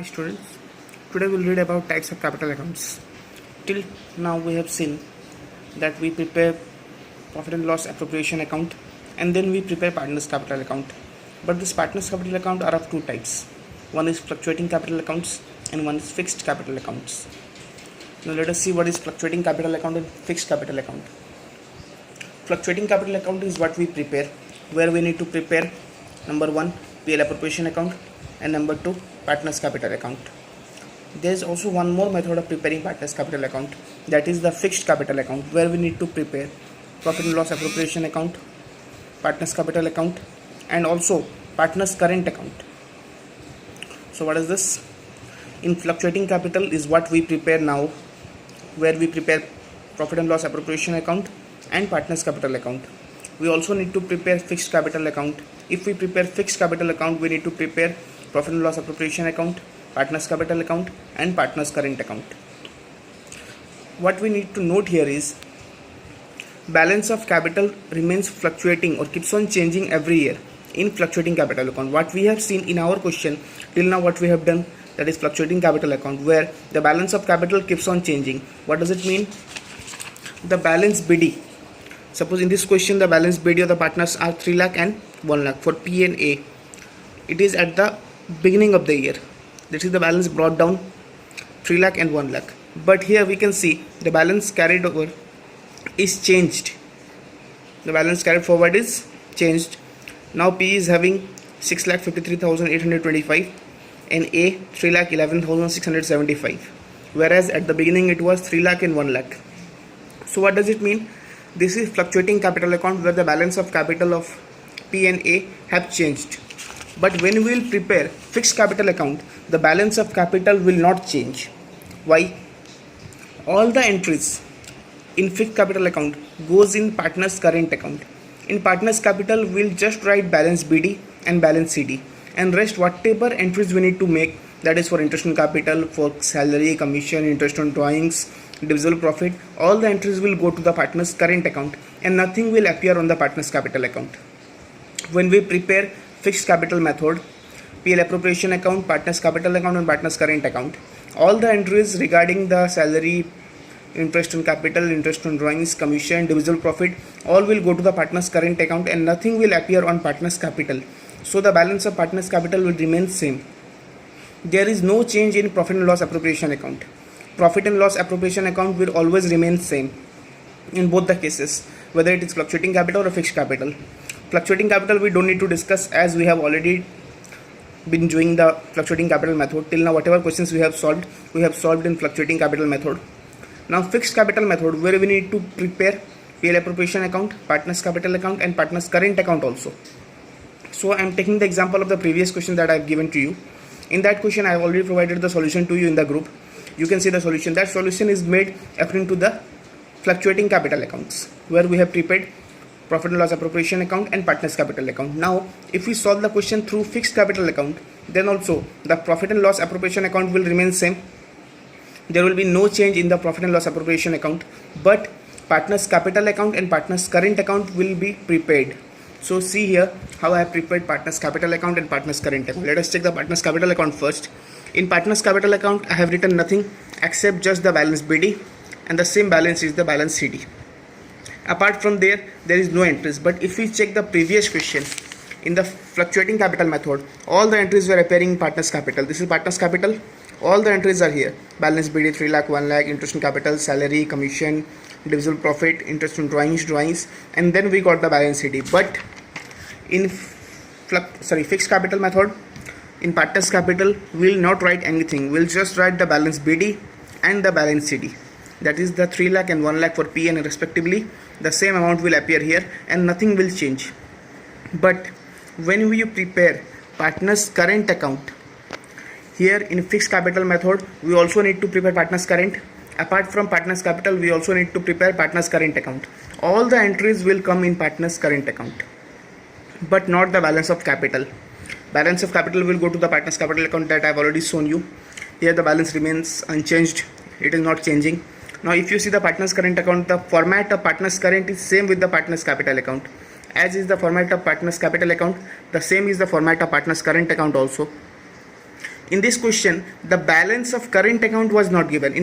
Hi students, today we'll read about types of capital accounts. Till now we have seen that we prepare profit and loss appropriation account and then we prepare partners capital account. But this partners capital account are of two types. One is fluctuating capital accounts and one is fixed capital accounts. Now let us see what is fluctuating capital account and fixed capital account. Fluctuating capital account is what we prepare, where we need to prepare number 1 PL appropriation account and number 2 partners capital account. There is also one more method of preparing partners capital account, that is the fixed capital account, where we need to prepare profit and loss appropriation account, partners capital account and also partners current account. So what is this? In fluctuating capital is what we prepare now, where we prepare profit and loss appropriation account and partners capital account. We also need to prepare fixed capital account. If we prepare fixed capital account, we need to prepare profit and loss appropriation account, partners capital account and partners current account. What we need to note here is balance of capital remains fluctuating or keeps on changing every year in fluctuating capital account. What we have seen in our question till now, what we have done, that is fluctuating capital account, where the balance of capital keeps on changing. What does it mean? The balance BD, suppose in this question the balance BD of the partners are 3 lakh and 1 lakh for P and A. It is at the beginning of the year. This is the balance brought down 3 lakh and 1 lakh. But here we can see the balance carried over is changed. The balance carried forward is changed. Now P is having 6,53,825 and A 3,11,675, whereas at the beginning it was 3 lakh and 1 lakh. So what does it mean? This is fluctuating capital account where the balance of capital of P and A have changed. But when we will prepare fixed capital account, the balance of capital will not change. Why? All the entries in fixed capital account goes in partners current account. In partners capital, we'll just write balance BD and balance CD, and rest whatever entries we need to make, that is for interest on capital, for salary, commission, interest on drawings, divisible profit, all the entries will go to the partners current account and nothing will appear on the partners capital account. When we prepare fixed capital method, PL appropriation account, partners capital account and partners current account, all the entries regarding the salary, interest on capital, interest on drawings, commission, divisible profit, all will go to the partners current account and nothing will appear on partners capital. So the balance of partners capital will remain same. There is no change in profit and loss appropriation account. Profit and loss appropriation account will always remain same in both the cases, whether it is fluctuating capital or fixed capital. Fluctuating capital we don't need to discuss, as we have already been doing the fluctuating capital method. Till now whatever questions we have solved in fluctuating capital method. Now fixed capital method, where we need to prepare PL appropriation account, partners capital account and partners current account also. So I am taking the example of the previous question that I have given to you. In that question I have already provided the solution to you in the group. You can see the solution. That solution is made according to the fluctuating capital accounts, where we have prepared profit and loss appropriation account and partners capital account. Now if we solve the question through fixed capital account, then also the profit and loss appropriation account will remain same. There will be no change in the profit and loss appropriation account, but partners capital account and partners current account will be prepared. So see here how I have prepared partners capital account and partners current account. Let us check the partners capital account first. In partners capital account I have written nothing except just the balance BD, and the same balance is the balance CD. Apart from there is no entries. But if we check the previous question, in the fluctuating capital method, all the entries were appearing in partners capital. This is partners capital, all the entries are here. Balance BD 3 lakh, 1 lakh, interest on capital, salary, commission, divisible profit, interest on drawings, and then we got the balance CD. But in fixed capital method, in partners capital we will not write anything. We'll just write the balance BD and the balance CD. That is the 3 lakh and 1 lakh for P and respectively. The same amount will appear here and nothing will change. But when we prepare partners current account, here in fixed capital method we also need to prepare partners current. Apart from partners capital, we also need to prepare partners current account. All the entries will come in partners current account, but not the balance of capital. Balance of capital will go to the partners capital account that I have already shown you. Here the balance remains unchanged, it is not changing. Now if you see the partners current account, the format of partners current is same with the partners capital account. As is the format of partners capital account, the same is the format of partners current account also. In this question, the balance of current account was not given.